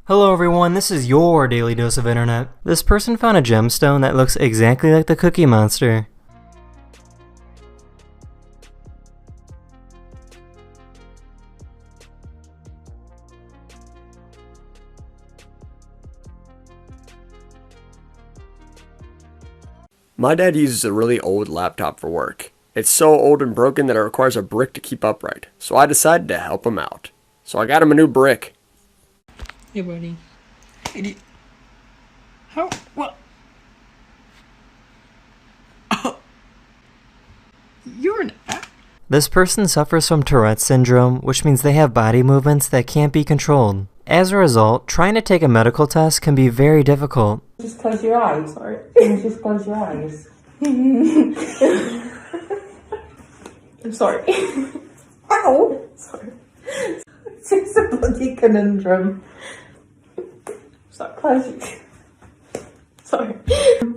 Hello everyone, this is your daily dose of internet. This person found a gemstone that looks exactly like the Cookie Monster. My dad uses a really old laptop for work. It's so old and broken that it requires a brick to keep upright, so I decided to help him out. So I got him a new brick. Hey, buddy. Hey, how? What? Oh. You're an act. This person suffers from Tourette's syndrome, which means they have body movements that can't be controlled. As a result, trying to take a medical test can be very difficult. Just close your eyes. Sorry. Just close your eyes. I'm sorry. Ow! Sorry. It's a bloody conundrum. Sorry, close your... Sorry.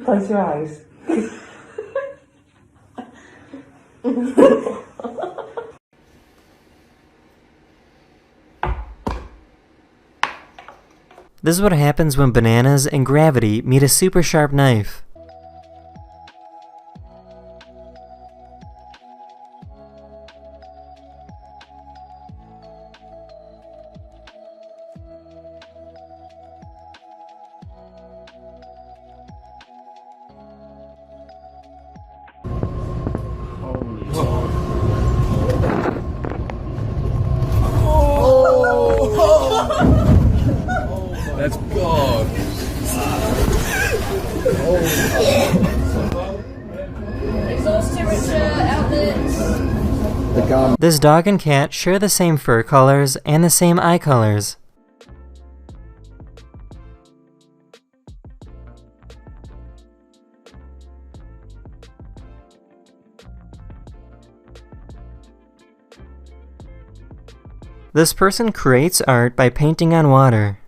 Close your eyes. This is what happens when bananas and gravity meet a super sharp knife. That's God. Exhaust temperature, outlets. This dog and cat share the same fur colors and the same eye colors. This person creates art by painting on water.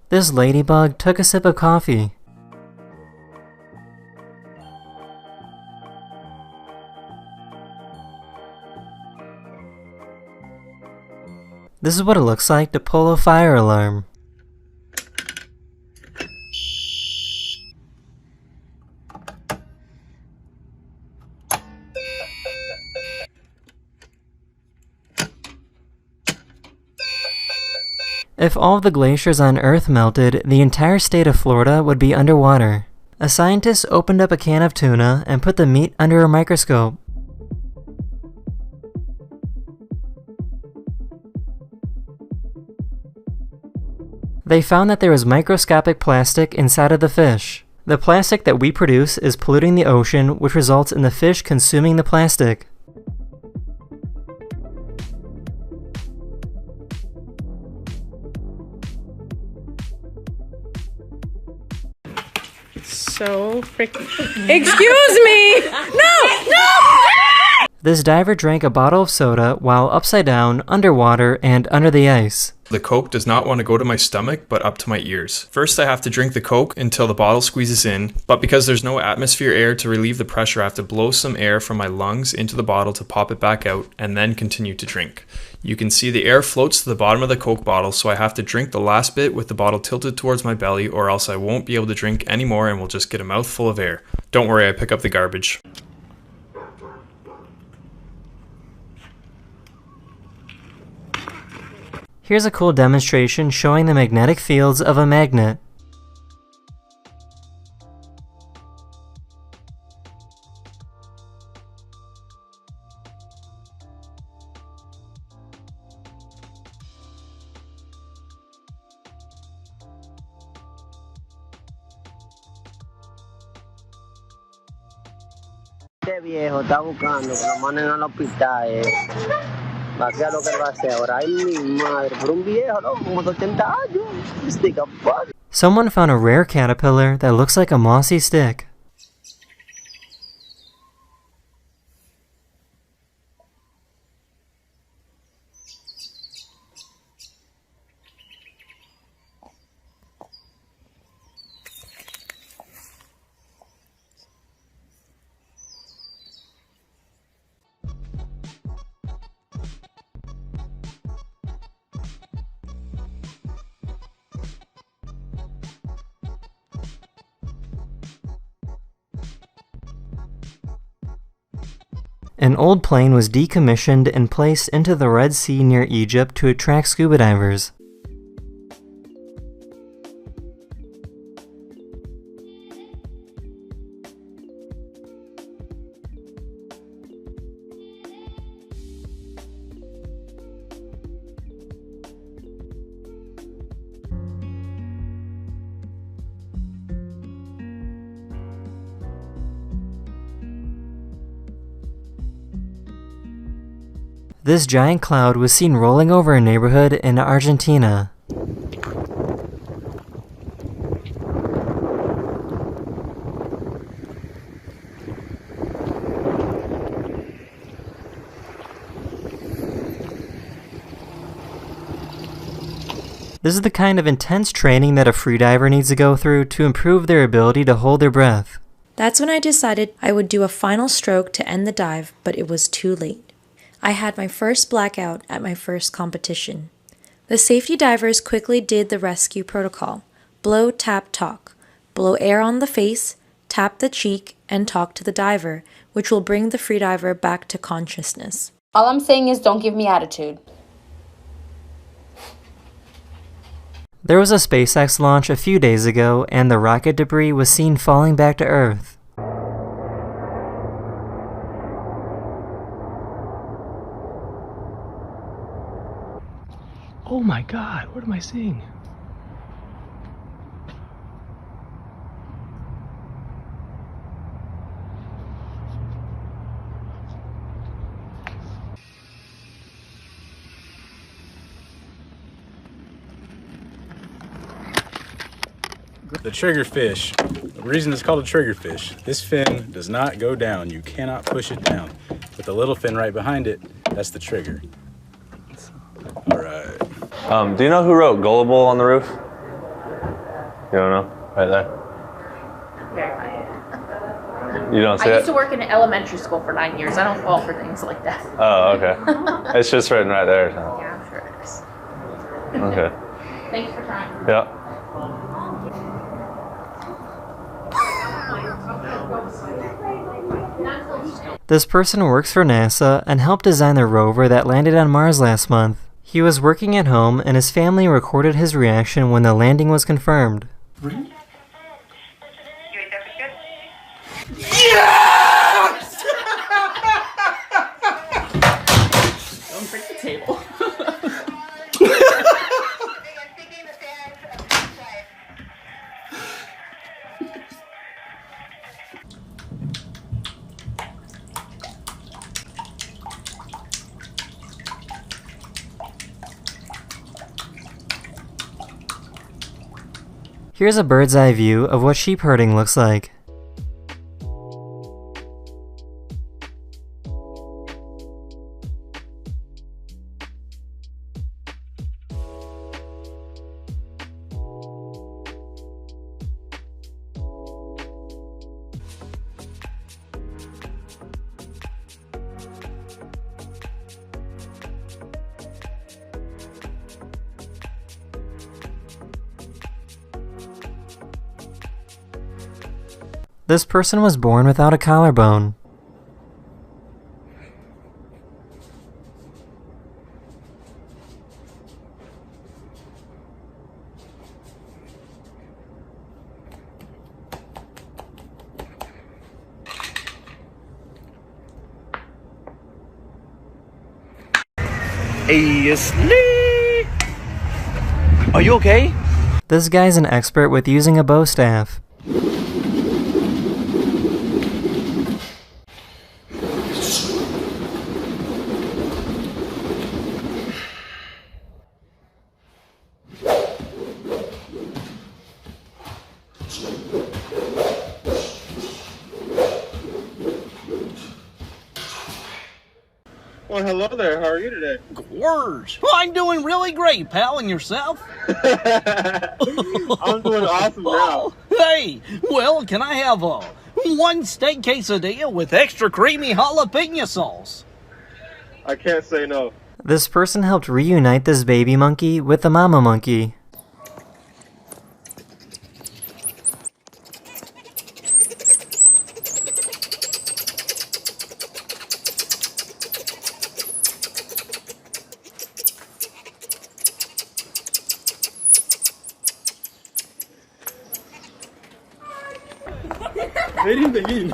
This ladybug took a sip of coffee. This is what it looks like to pull a fire alarm. If all of the glaciers on Earth melted, the entire state of Florida would be underwater. A scientist opened up a can of tuna and put the meat under a microscope. They found that there was microscopic plastic inside of the fish. The plastic that we produce is polluting the ocean, which results in the fish consuming the plastic. So freaking. Excuse me! No! No! This diver drank a bottle of soda while upside down, underwater, and under the ice. The Coke does not want to go to my stomach, but up to my ears. First, I have to drink the Coke until the bottle squeezes in, but because there's no atmosphere air to relieve the pressure, I have to blow some air from my lungs into the bottle to pop it back out, and then continue to drink. You can see the air floats to the bottom of the Coke bottle, so I have to drink the last bit with the bottle tilted towards my belly, or else I won't be able to drink anymore and will just get a mouthful of air. Don't worry, I pick up the garbage. Here's a cool demonstration showing the magnetic fields of a magnet. Este viejo está buscando que lo manden al hospital. ¿Para qué lo que va a hacer ahora? Ay, mi madre, por un viejo, ¿no? Como de 80 años. Stick up, fuck. Someone found a rare caterpillar that looks like a mossy stick. An old plane was decommissioned and placed into the Red Sea near Egypt to attract scuba divers. This giant cloud was seen rolling over a neighborhood in Argentina. This is the kind of intense training that a freediver needs to go through to improve their ability to hold their breath. That's when I decided I would do a final stroke to end the dive, but it was too late. I had my first blackout at my first competition. The safety divers quickly did the rescue protocol. Blow, tap, talk. Blow air on the face, tap the cheek, and talk to the diver, which will bring the freediver back to consciousness. All I'm saying is don't give me attitude. There was a SpaceX launch a few days ago, and the rocket debris was seen falling back to Earth. Oh my God, what am I seeing? The triggerfish. The reason it's called a triggerfish, this fin does not go down. You cannot push it down. But the little fin right behind it, that's the trigger. All right. Do you know who wrote Gullible on the roof? You don't know? Right there. You don't see it? I used to work in an elementary school for 9 years. I don't fall for things like that. Oh, okay. It's just written right there. So. Yeah, I'm sure it is. Okay. Thanks for trying. Yeah. This person works for NASA and helped design the rover that landed on Mars last month. He was working at home and his family recorded his reaction when the landing was confirmed. Yes! Don't break the table. Here's a bird's eye view of what sheep herding looks like. This person was born without a collarbone. Hey, Lee! Are you okay? This guy's an expert with using a bow staff. Well, hello there. How are you today? Gorge. Well, I'm doing really great, pal. And yourself? I'm doing awesome now. Hey, well, can I have one steak quesadilla with extra creamy jalapeno sauce? I can't say no. This person helped reunite this baby monkey with the mama monkey. Vereyim de yiyin.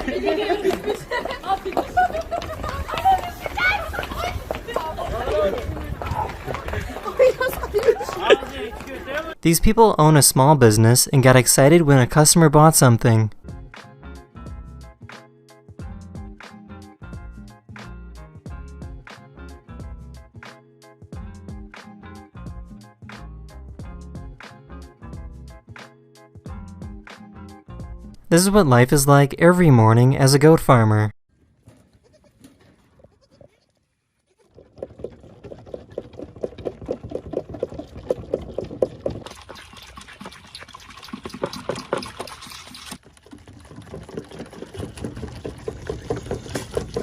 These people own a small business and got excited when a customer bought something. This is what life is like every morning as a goat farmer.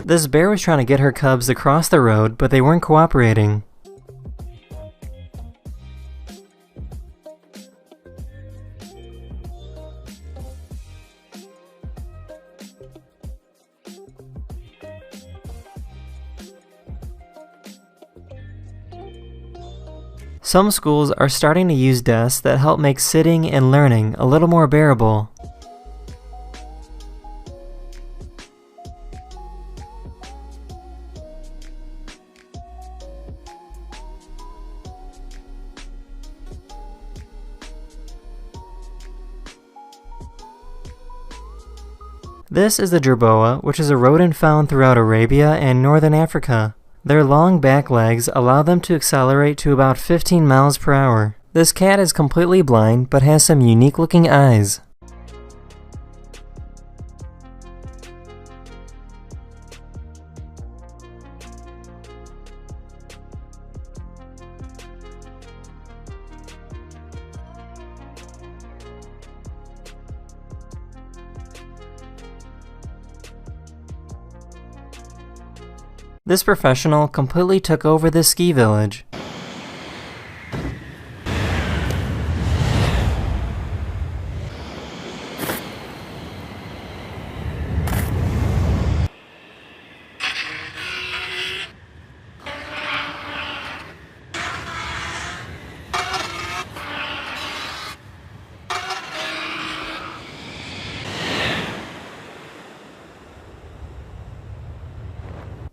This bear was trying to get her cubs across the road, but they weren't cooperating. Some schools are starting to use desks that help make sitting and learning a little more bearable. This is the jerboa, which is a rodent found throughout Arabia and northern Africa. Their long back legs allow them to accelerate to about 15 miles per hour. This cat is completely blind but has some unique looking eyes. This professional completely took over this ski village.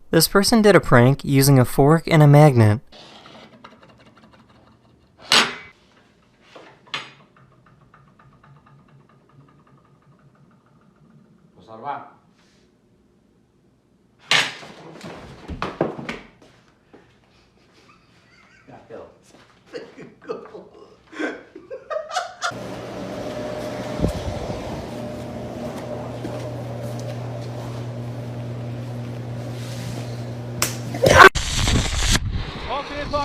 This person did a prank using a fork and a magnet.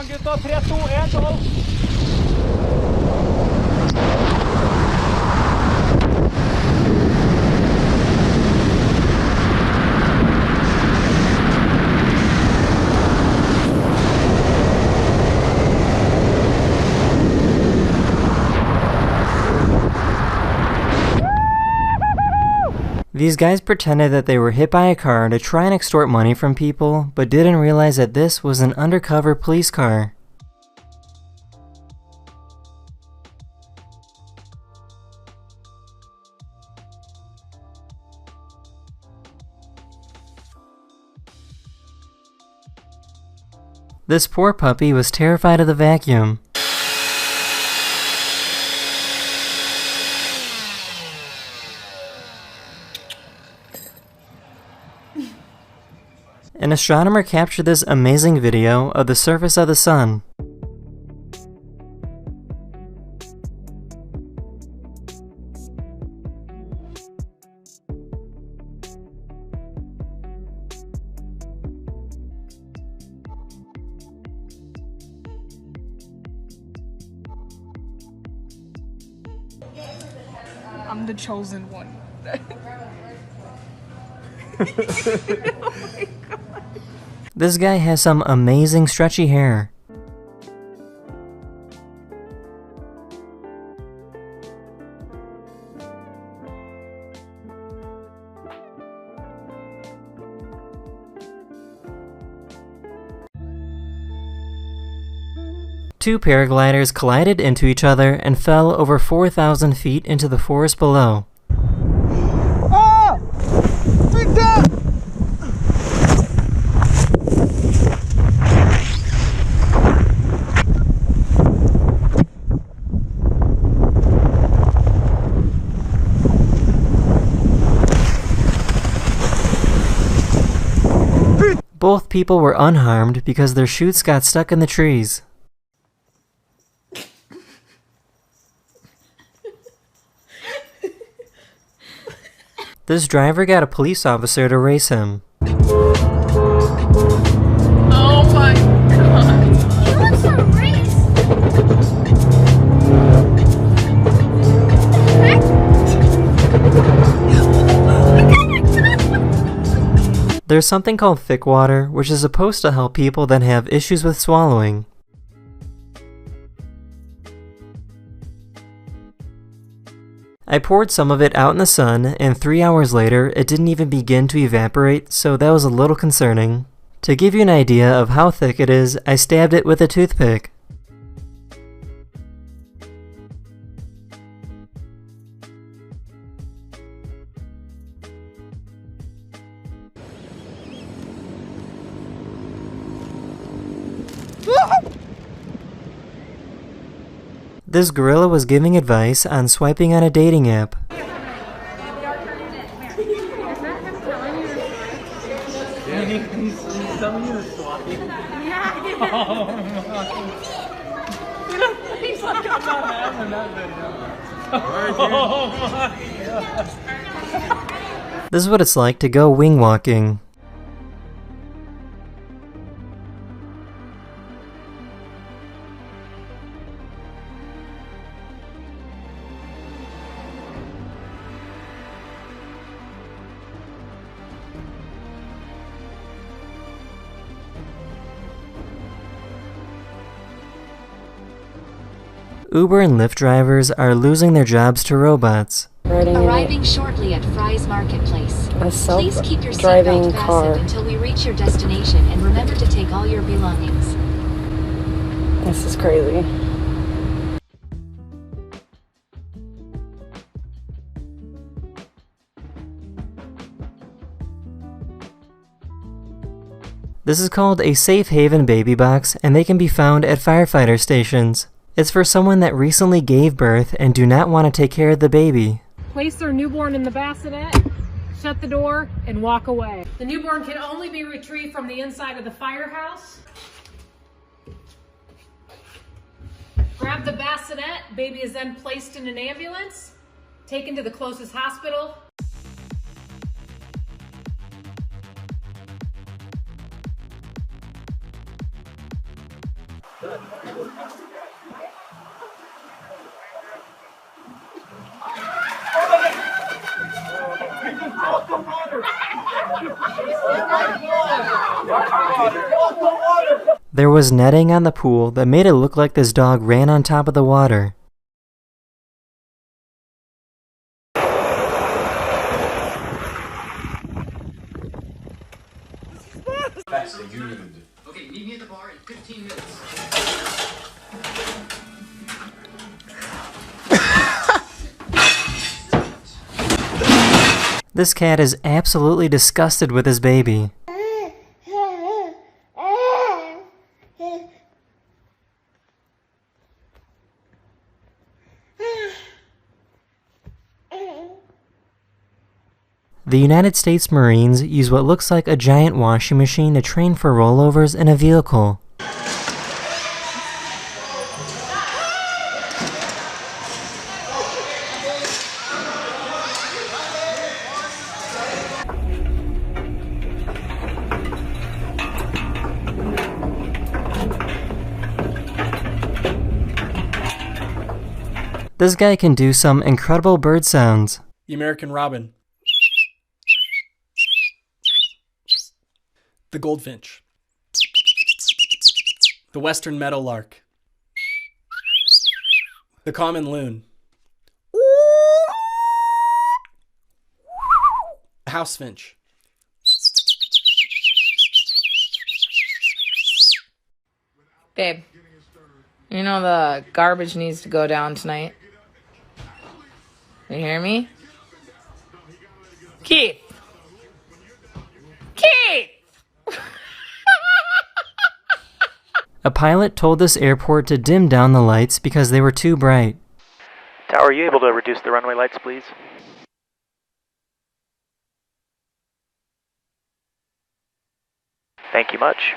Gutta, 3, 2, 1, 12. These guys pretended that they were hit by a car to try and extort money from people, but didn't realize that this was an undercover police car. This poor puppy was terrified of the vacuum. An astronomer captured this amazing video of the surface of the sun. I'm the chosen one. This guy has some amazing stretchy hair. Two paragliders collided into each other and fell over 4,000 feet into the forest below. Ah! Both people were unharmed because their chutes got stuck in the trees. This driver got a police officer to race him. Oh my god. He wants to race. There's something called thick water, which is supposed to help people that have issues with swallowing. I poured some of it out in the sun, and 3 hours later, it didn't even begin to evaporate, so that was a little concerning. To give you an idea of how thick it is, I stabbed it with a toothpick. This gorilla was giving advice on swiping on a dating app. He's like, I'm not having that video. Oh my god. This is what it's like to go wing walking. Uber and Lyft drivers are losing their jobs to robots. Arriving shortly at Fry's Marketplace. Please keep your seatbelt fastened until we reach your destination, and remember to take all your belongings. This is crazy. This is called a safe haven baby box, and they can be found at firefighter stations. It's for someone that recently gave birth and do not want to take care of the baby. Place their newborn in the bassinet, shut the door, and walk away. The newborn can only be retrieved from the inside of the firehouse. Grab the bassinet, baby is then placed in an ambulance, taken to the closest hospital. There was netting on the pool that made it look like this dog ran on top of the water. Okay, meet me at the bar in 15 minutes. This cat is absolutely disgusted with his baby. The United States Marines use what looks like a giant washing machine to train for rollovers in a vehicle. This guy can do some incredible bird sounds. The American robin. The goldfinch. The western meadowlark. The common loon. The housefinch. Babe, you know the garbage needs to go down tonight. You hear me? Keith! Keith! A pilot told this airport to dim down the lights because they were too bright. Tower, are you able to reduce the runway lights, please? Thank you much.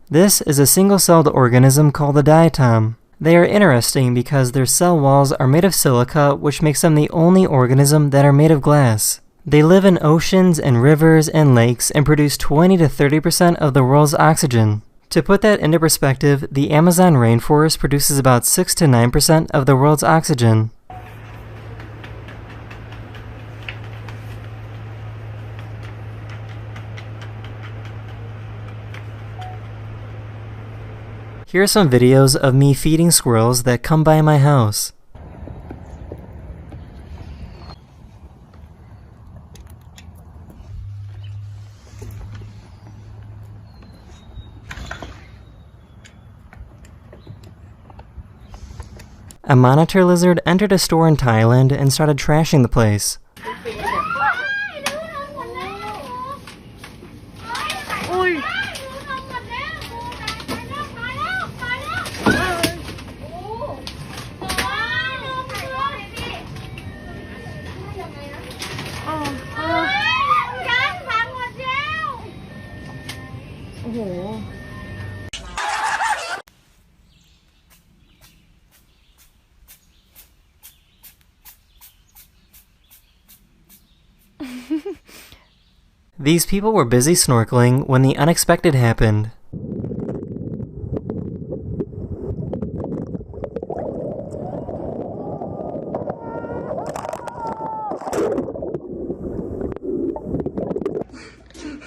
This is a single-celled organism called a diatom. They are interesting because their cell walls are made of silica, which makes them the only organism that are made of glass. They live in oceans and rivers and lakes and produce 20 to 30% of the world's oxygen. To put that into perspective, the Amazon rainforest produces about 6 to 9% of the world's oxygen. Here are some videos of me feeding squirrels that come by my house. A monitor lizard entered a store in Thailand and started trashing the place. These people were busy snorkeling when the unexpected happened.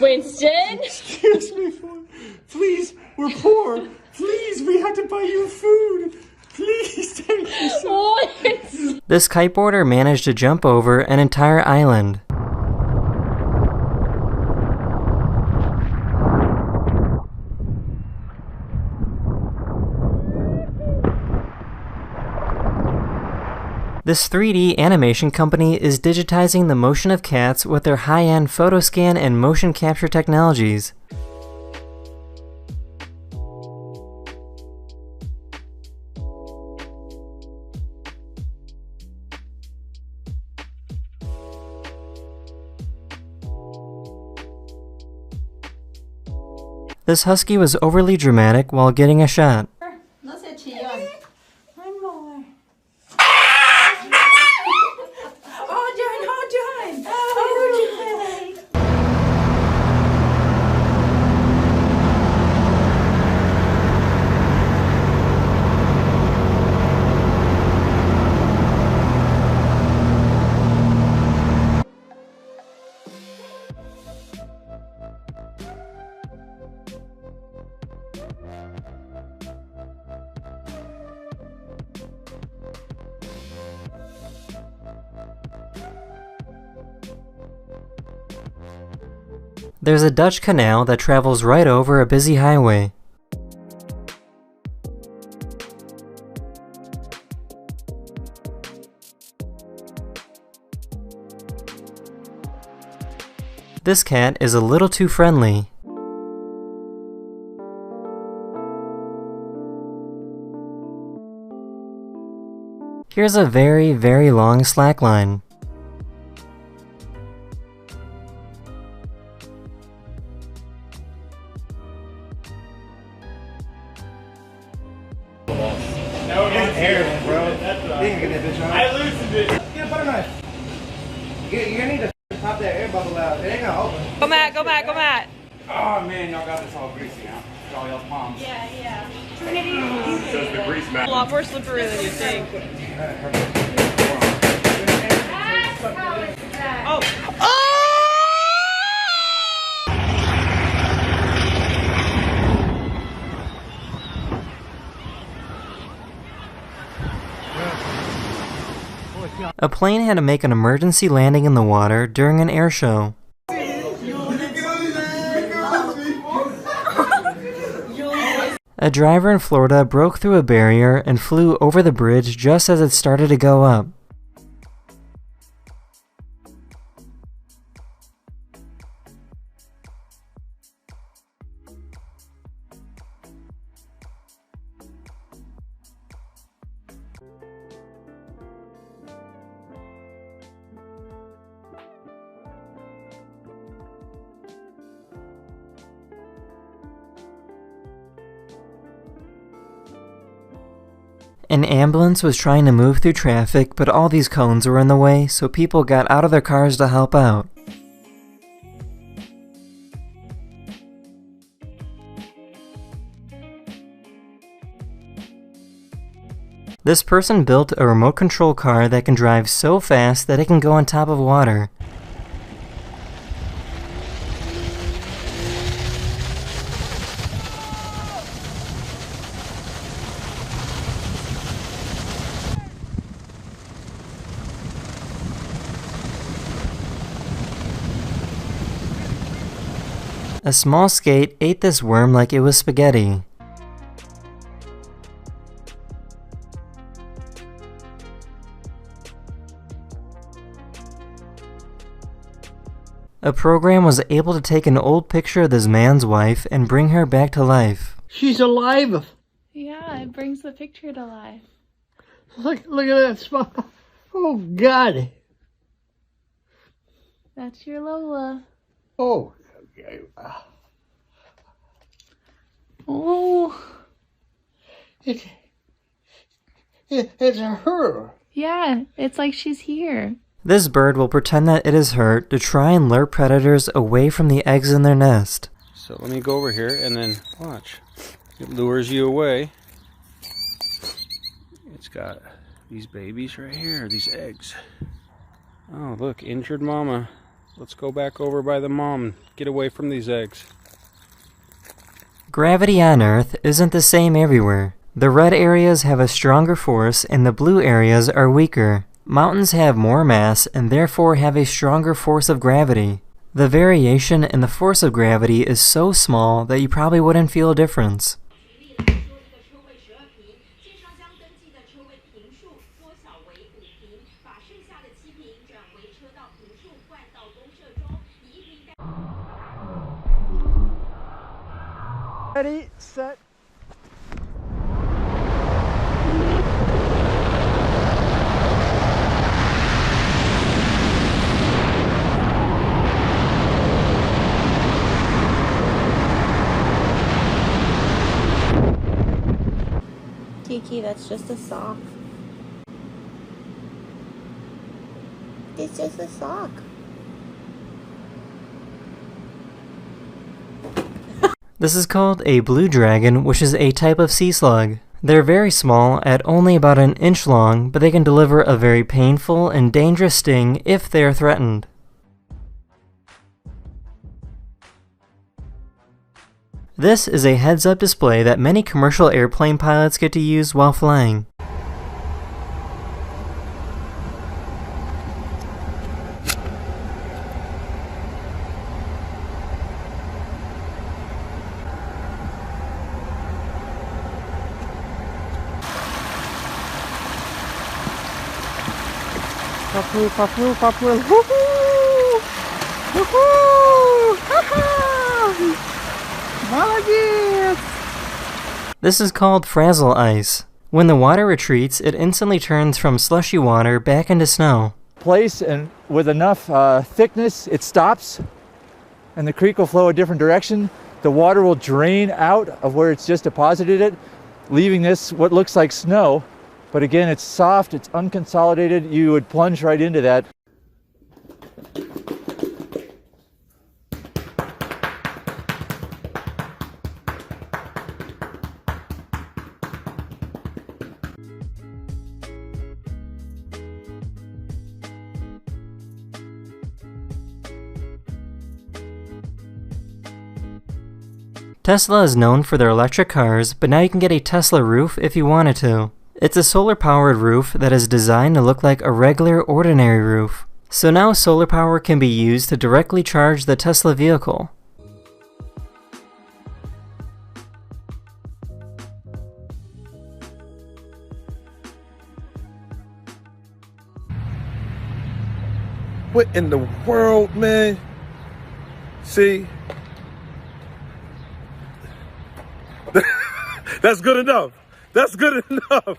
Winston? Excuse me, please, we're poor. Please, we have to buy you food. Please, take me. This kiteboarder managed to jump over an entire island. This 3D animation company is digitizing the motion of cats with their high-end photoscan and motion capture technologies. This husky was overly dramatic while getting a shot. There's a Dutch canal that travels right over a busy highway. This cat is a little too friendly. Here's a very, very long slackline. I loosened it. Get a butter knife. You're gonna need to pop that air bubble out. It ain't gonna open. Go Matt, go Matt, go Matt. Oh man, y'all got this all greasy now. It's all y'all's palms. Yeah. Just the grease mat. A lot more slippery than you think. Oh! A plane had to make an emergency landing in the water during an air show. A driver in Florida broke through a barrier and flew over the bridge just as it started to go up. An ambulance was trying to move through traffic, but all these cones were in the way, so people got out of their cars to help out. This person built a remote control car that can drive so fast that it can go on top of water. A small skate ate this worm like it was spaghetti. A program was able to take an old picture of this man's wife and bring her back to life. She's alive. Yeah, it brings the picture to life. Look at that smile. Oh, God. That's your Lola. Oh, okay. Oh. It's her. Yeah, it's like she's here. This bird will pretend that it is her to try and lure predators away from the eggs in their nest. So let me go over here and then watch. It lures you away. It's got these babies right here, these eggs. Oh, look, injured mama. Let's go back over by the mom and get away from these eggs. Gravity on Earth isn't the same everywhere. The red areas have a stronger force and the blue areas are weaker. Mountains have more mass and therefore have a stronger force of gravity. The variation in the force of gravity is so small that you probably wouldn't feel a difference. Ready, set. Kiki, that's just a sock. It's just a sock. This is called a blue dragon, which is a type of sea slug. They're very small, at only about an inch long, but they can deliver a very painful and dangerous sting if they are threatened. This is a heads-up display that many commercial airplane pilots get to use while flying. Papu, papu, papu. Woohoo! Woohoo! Ha-ha! Молодец! This is called frazzle ice. When the water retreats, it instantly turns from slushy water back into snow. Place and with enough thickness, it stops and the creek will flow a different direction. The water will drain out of where it's just deposited it, leaving this what looks like snow. But again, it's soft, it's unconsolidated. You would plunge right into that. Tesla is known for their electric cars, but now you can get a Tesla roof if you wanted to. It's a solar-powered roof that is designed to look like a regular, ordinary roof. So now solar power can be used to directly charge the Tesla vehicle. What in the world, man? See? That's good enough. That's good enough.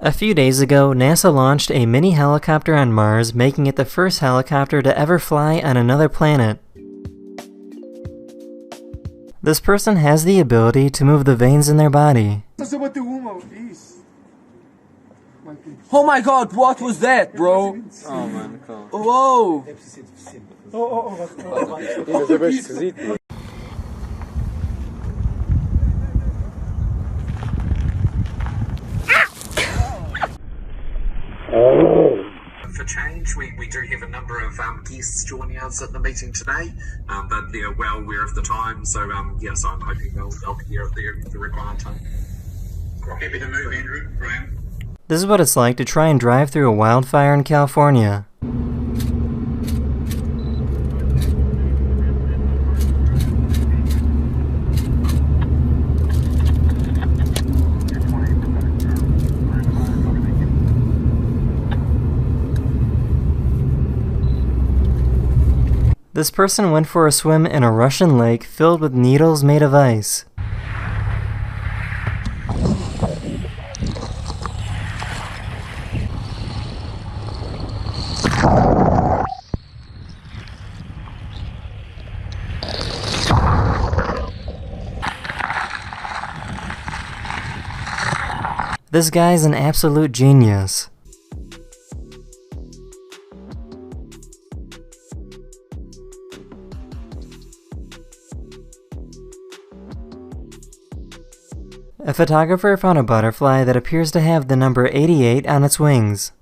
A few days ago, NASA launched a mini helicopter on Mars, making it the first helicopter to ever fly on another planet. This person has the ability to move the veins in their body. Oh my god, what was that, bro? Oh man, cool. Whoa! For change, we do have a number of guests joining us at the meeting today, but they're well aware of the time, so so I'm hoping they'll be here at the required time. Happy to move, Andrew. Graham. This is what it's like to try and drive through a wildfire in California. This person went for a swim in a Russian lake filled with needles made of ice. This guy's an absolute genius. A photographer found a butterfly that appears to have the number 88 on its wings.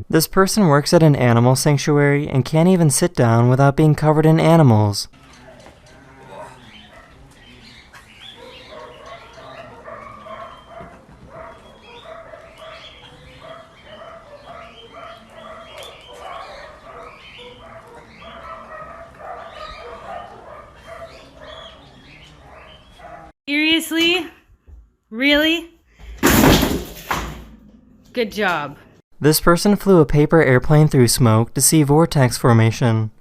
This person works at an animal sanctuary and can't even sit down without being covered in animals. Seriously? Really? Good job. This person flew a paper airplane through smoke to see vortex formation.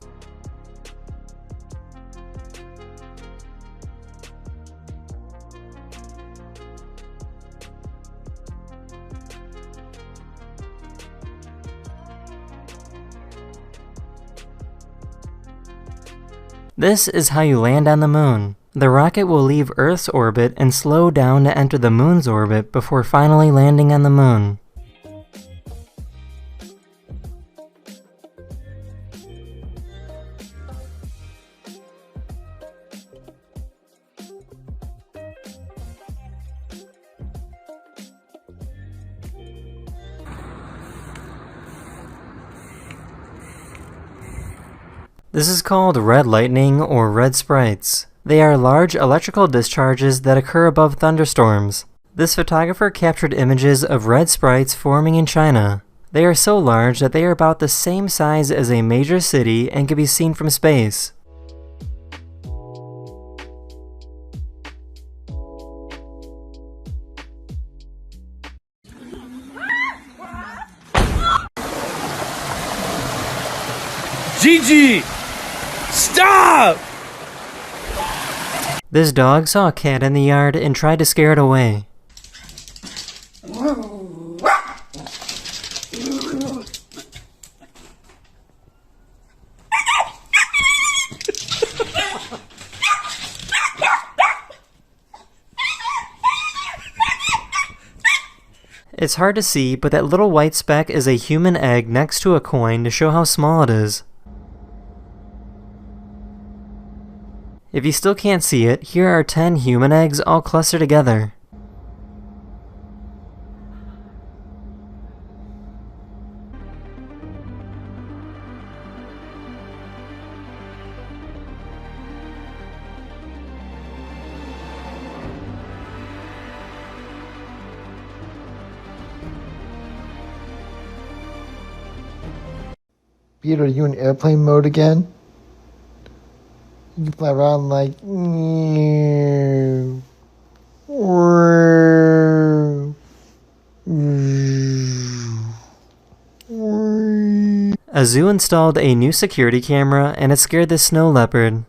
This is how you land on the moon. The rocket will leave Earth's orbit and slow down to enter the moon's orbit before finally landing on the moon. This is called red lightning or red sprites. They are large electrical discharges that occur above thunderstorms. This photographer captured images of red sprites forming in China. They are so large that they are about the same size as a major city and can be seen from space. Gigi! Stop! This dog saw a cat in the yard and tried to scare it away. It's hard to see, but that little white speck is a human egg next to a coin to show how small it is. If you still can't see it, here are 10 human eggs all clustered together. Peter, are you in airplane mode again? You can fly around like... A zoo installed a new security camera and it scared this snow leopard.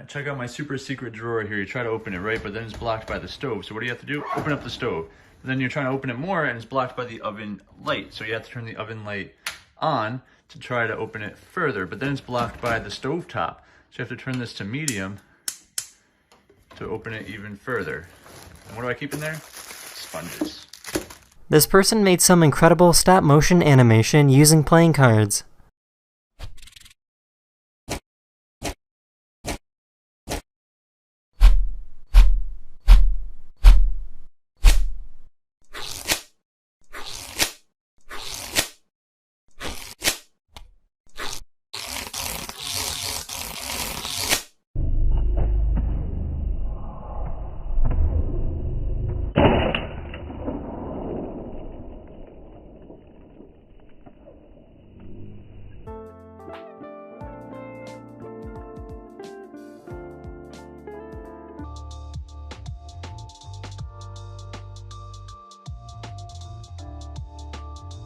Check out my super secret drawer here. You try to open it, right? But then it's blocked by the stove. So what do you have to do? Open up the stove. But then you're trying to open it more and it's blocked by the oven light. So you have to turn the oven light on to try to open it further. But then it's blocked by the stove top. So you have to turn this to medium to open it even further. And what do I keep in there? Sponges. This person made some incredible stop-motion animation using playing cards.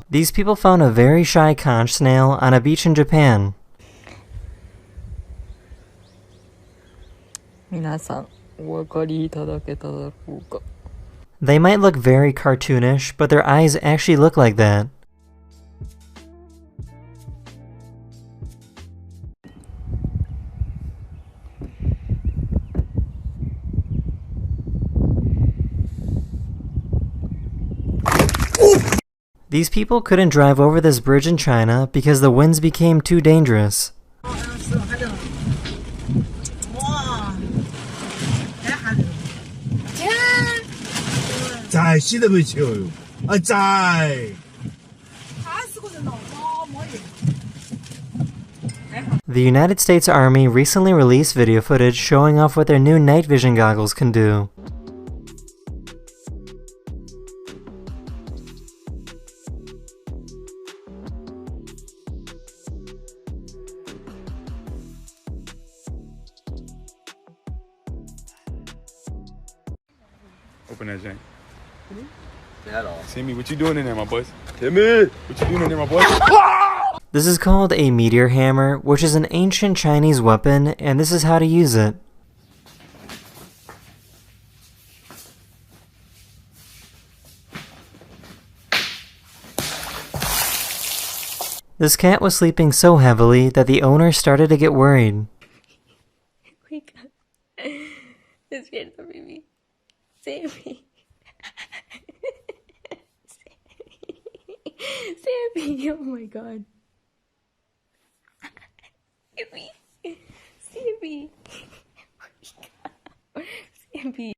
These people found a very shy conch snail on a beach in Japan. 皆さん、お分かりいただけただろうか。 They might look very cartoonish, but their eyes actually look like that. These people couldn't drive over this bridge in China because the winds became too dangerous. The United States Army recently released video footage showing off what their new night vision goggles can do. Open that jank. That all. Timmy, what you doing in there, my boys? Timmy! What you doing in there, my boys? This is called a meteor hammer, which is an ancient Chinese weapon, and this is how to use it. This cat was sleeping so heavily that the owner started to get worried. Wake up. It's scared the baby. Save me. Save me. Oh my god. Save me. Save me. Save me.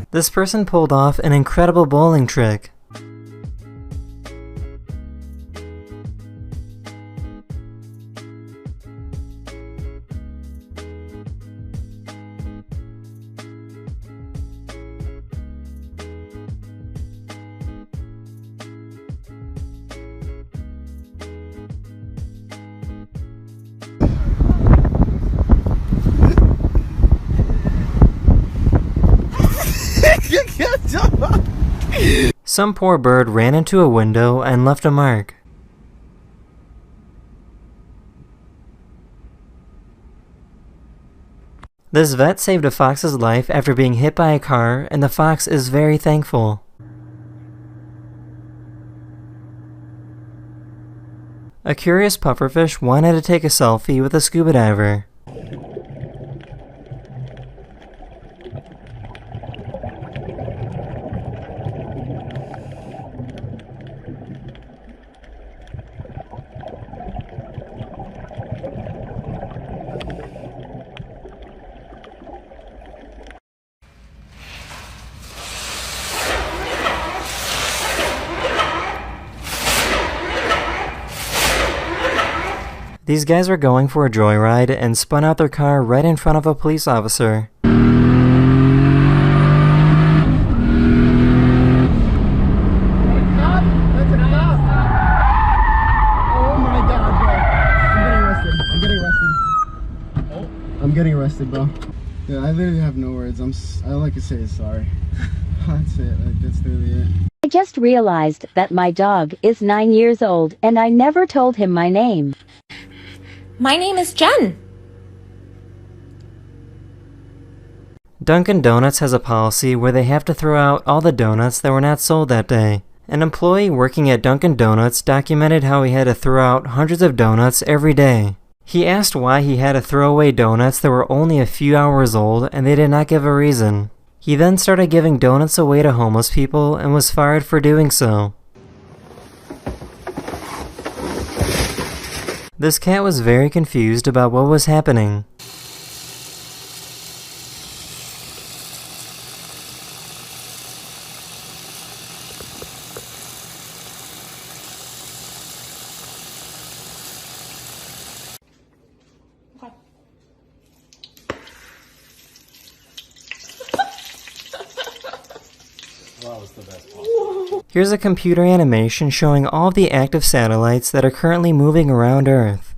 This person pulled off an incredible bowling trick. Some poor bird ran into a window and left a mark. This vet saved a fox's life after being hit by a car, and the fox is very thankful. A curious pufferfish wanted to take a selfie with a scuba diver. These guys were going for a joyride and spun out their car right in front of a police officer. I'm getting arrested, bro. Yeah, I literally have no words. All I can say is sorry. That's it. Like, that's literally it. I just realized that my dog is 9 years old and I never told him my name. My name is Jen. Dunkin' Donuts has a policy where they have to throw out all the donuts that were not sold that day. An employee working at Dunkin' Donuts documented how he had to throw out hundreds of donuts every day. He asked why he had to throw away donuts that were only a few hours old and they did not give a reason. He then started giving donuts away to homeless people and was fired for doing so. This cat was very confused about what was happening. Here's a computer animation showing all of the active satellites that are currently moving around Earth.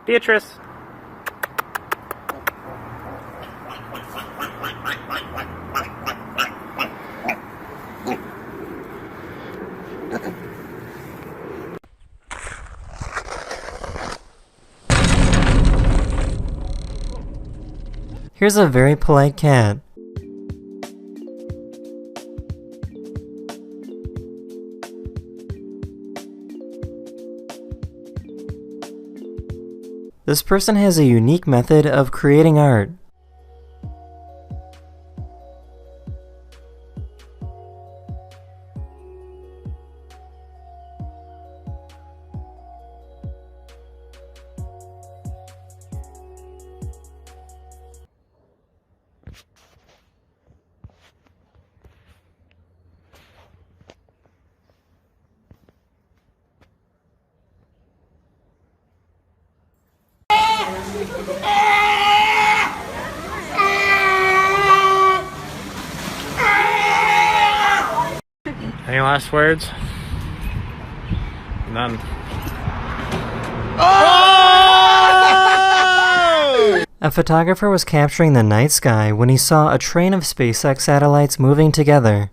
Beatrice. Here's a very polite cat. This person has a unique method of creating art. Any last words? None. A photographer was capturing the night sky when he saw a train of SpaceX satellites moving together.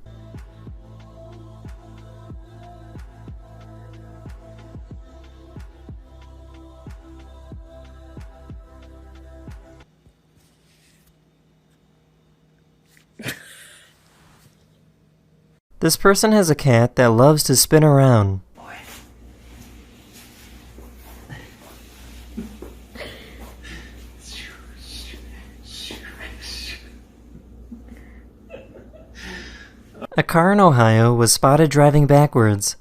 This person has a cat that loves to spin around. A car in Ohio was spotted driving backwards.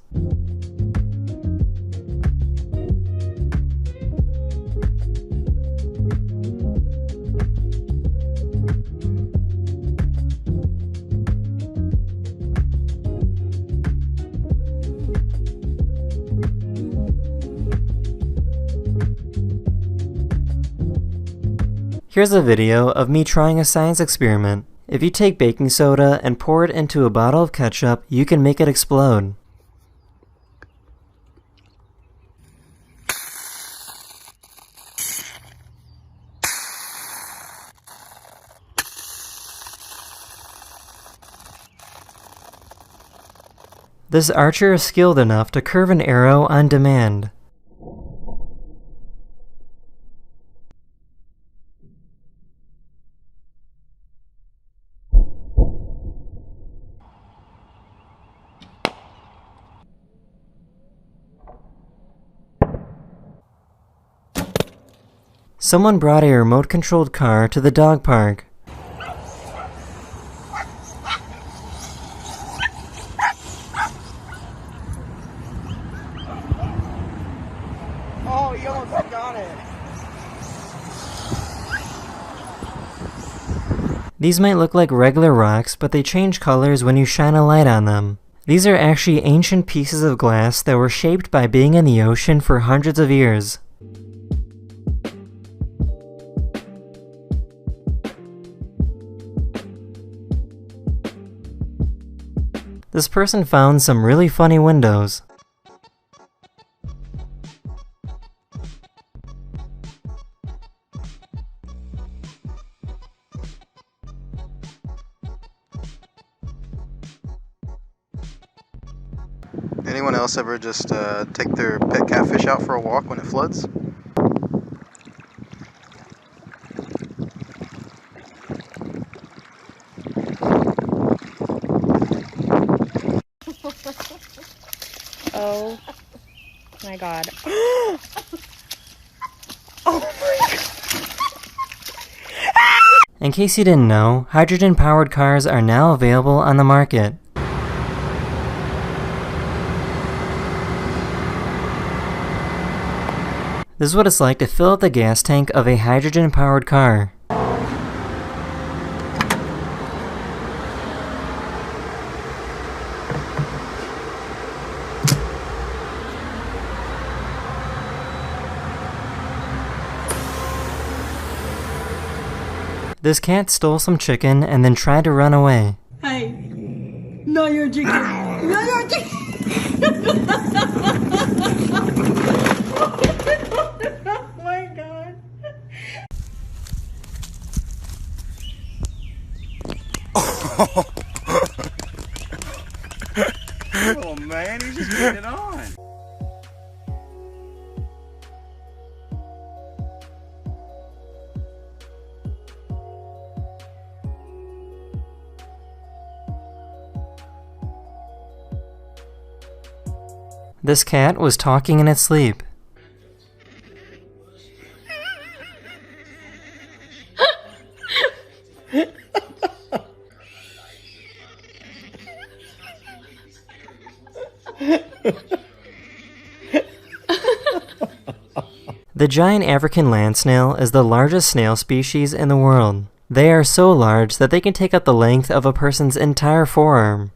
Here's a video of me trying a science experiment. If you take baking soda and pour it into a bottle of ketchup, you can make it explode. This archer is skilled enough to curve an arrow on demand. Someone brought a remote-controlled car to the dog park. Oh, you almost got it. These might look like regular rocks, but they change colors when you shine a light on them. These are actually ancient pieces of glass that were shaped by being in the ocean for hundreds of years. This person found some really funny windows. Anyone else ever just take their pet catfish out for a walk when it floods? Oh my god. In case you didn't know, hydrogen-powered cars are now available on the market. This is what it's like to fill up the gas tank of a hydrogen-powered car. This cat stole some chicken and then tried to run away. Hey, no, you're chicken. No, you're chicken. Oh my god. Oh man, he's just getting it on. This cat was talking in its sleep. The giant African land snail is the largest snail species in the world. They are so large that they can take up the length of a person's entire forearm.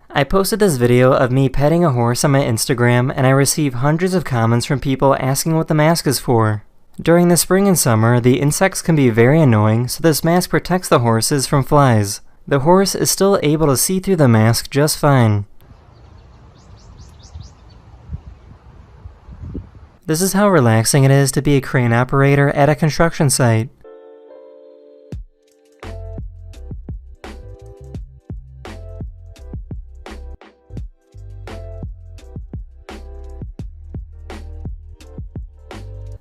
I posted this video of me petting a horse on my Instagram, and I received hundreds of comments from people asking what the mask is for. During the spring and summer, the insects can be very annoying, so this mask protects the horses from flies. The horse is still able to see through the mask just fine. This is how relaxing it is to be a crane operator at a construction site.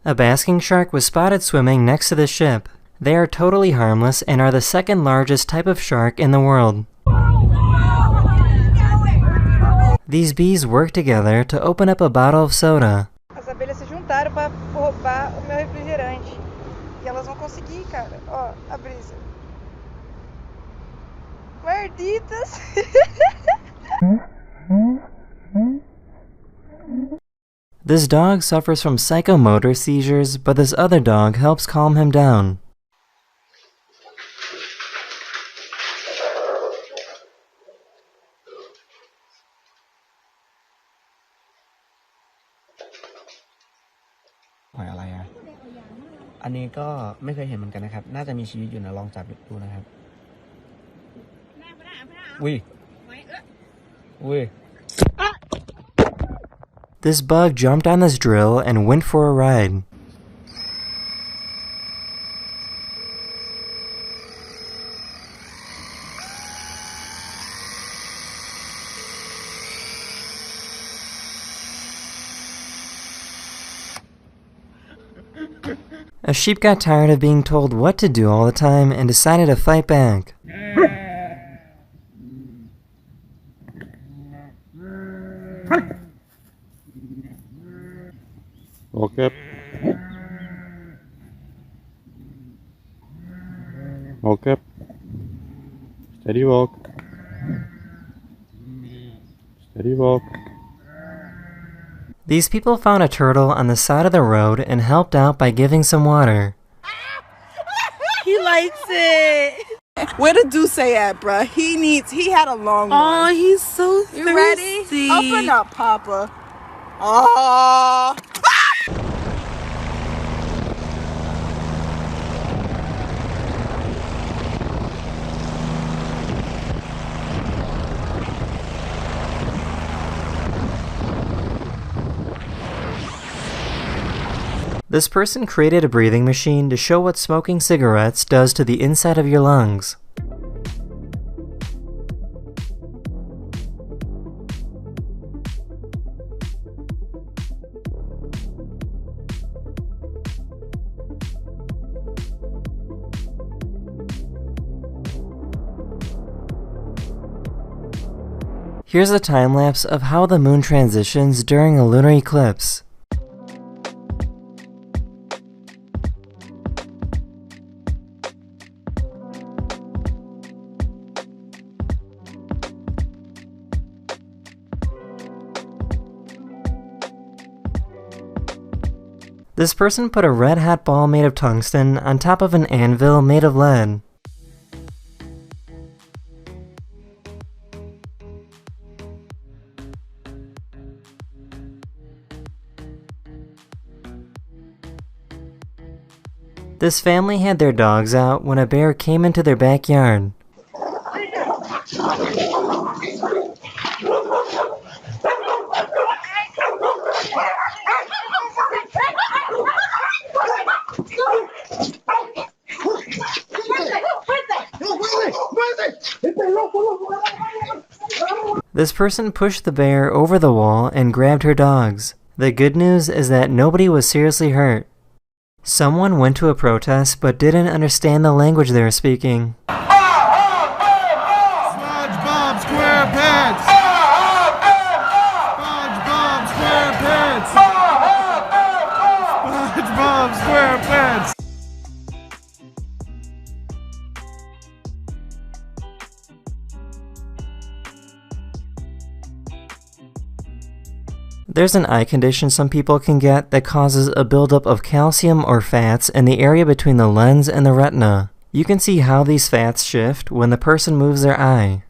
A basking shark was spotted swimming next to the ship. They are totally harmless and are the second largest type of shark in the world. These bees work together to open up a bottle of soda. As abelhas se juntaram para roubar o meu refrigerante. E elas vão conseguir, cara. Ó, a brisa. Malditas! This dog suffers from psychomotor seizures, but this other dog helps calm him down.หอยอะไรอ่ะอันนี้ก็ไม่เคยเห็นเหมือนกันนะครับน่าจะมีชีวิตอยู่นะลองจับดูนะครับอุ้ยอุ้ย This bug jumped on this drill and went for a ride. A sheep got tired of being told what to do all the time and decided to fight back. Walk up. Walk up. Steady walk. Steady walk. These people found a turtle on the side of the road and helped out by giving some water. He likes it. Where the Duce at, bruh? He had a long one. Oh, he's so thirsty. You ready? Open up, Papa. Oh. This person created a breathing machine to show what smoking cigarettes does to the inside of your lungs. Here's a time-lapse of how the moon transitions during a lunar eclipse. This person put a red-hot ball made of tungsten on top of an anvil made of lead. This family had their dogs out when a bear came into their backyard. This person pushed the bear over the wall and grabbed her dogs. The good news is that nobody was seriously hurt. Someone went to a protest but didn't understand the language they were speaking. SpongeBob SquarePants! SpongeBob SquarePants! SpongeBob SquarePants! There's an eye condition some people can get that causes a buildup of calcium or fats in the area between the lens and the retina. You can see how these fats shift when the person moves their eye.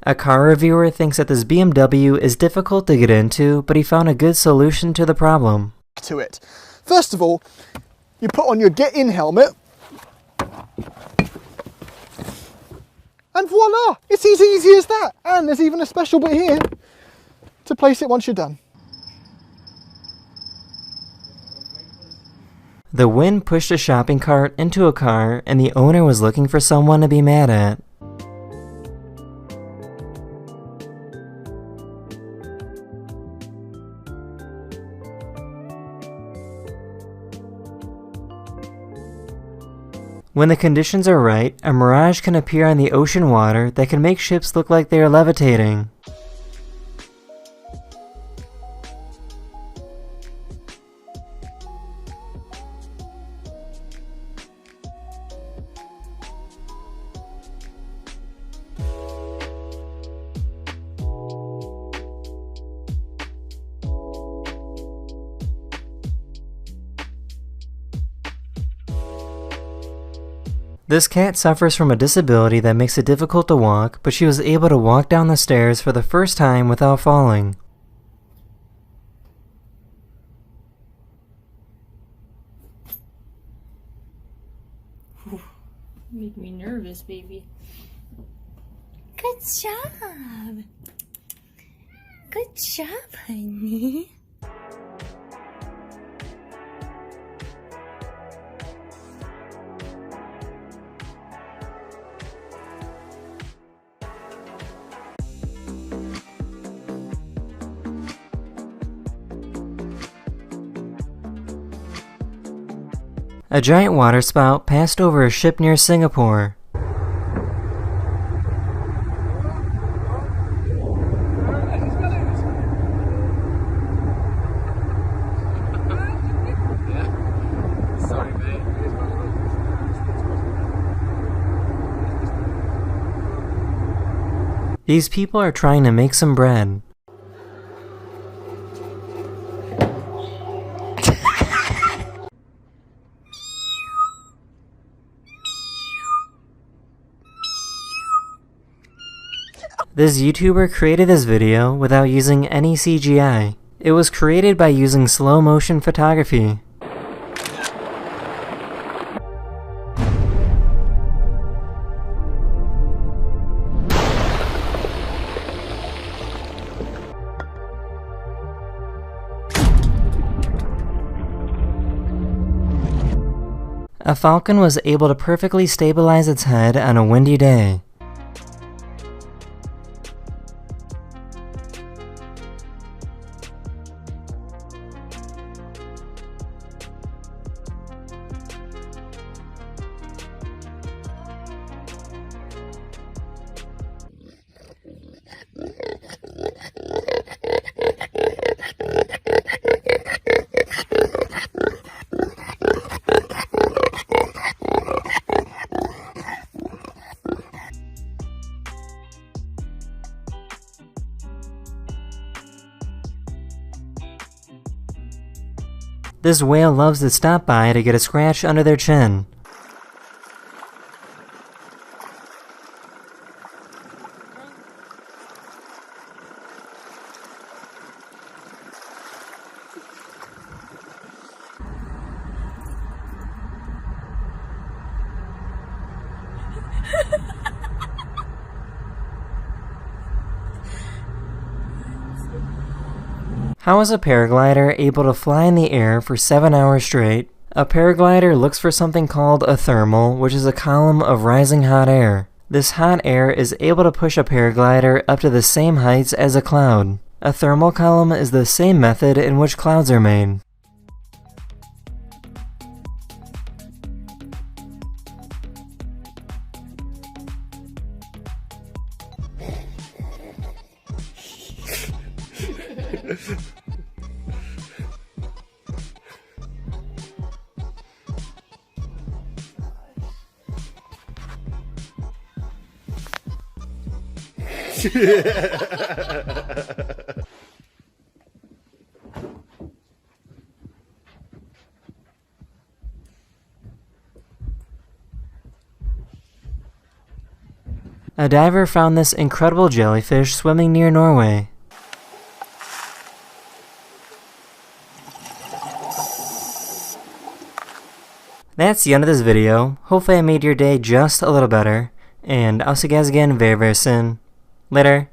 A car reviewer thinks that this BMW is difficult to get into, but he found a good solution to the problem. To it. First of all, you put on your get-in helmet, and voila! It's as easy as that. And there's even a special bit here to place it once you're done. The wind pushed a shopping cart into a car, and the owner was looking for someone to be mad at. When the conditions are right, a mirage can appear on the ocean water that can make ships look like they are levitating. This cat suffers from a disability that makes it difficult to walk, but she was able to walk down the stairs for the first time without falling. Make me nervous, baby. Good job. Good job, honey. A giant waterspout passed over a ship near Singapore. These people are trying to make some bread. This YouTuber created this video without using any CGI. It was created by using slow motion photography. A falcon was able to perfectly stabilize its head on a windy day. This whale loves to stop by to get a scratch under their chin. How is a paraglider able to fly in the air for 7 hours straight? A paraglider looks for something called a thermal, which is a column of rising hot air. This hot air is able to push a paraglider up to the same heights as a cloud. A thermal column is the same method in which clouds are made. A diver found this incredible jellyfish swimming near Norway. That's the end of this video. Hopefully I made your day just a little better, and I'll see you guys again very, very soon. Later.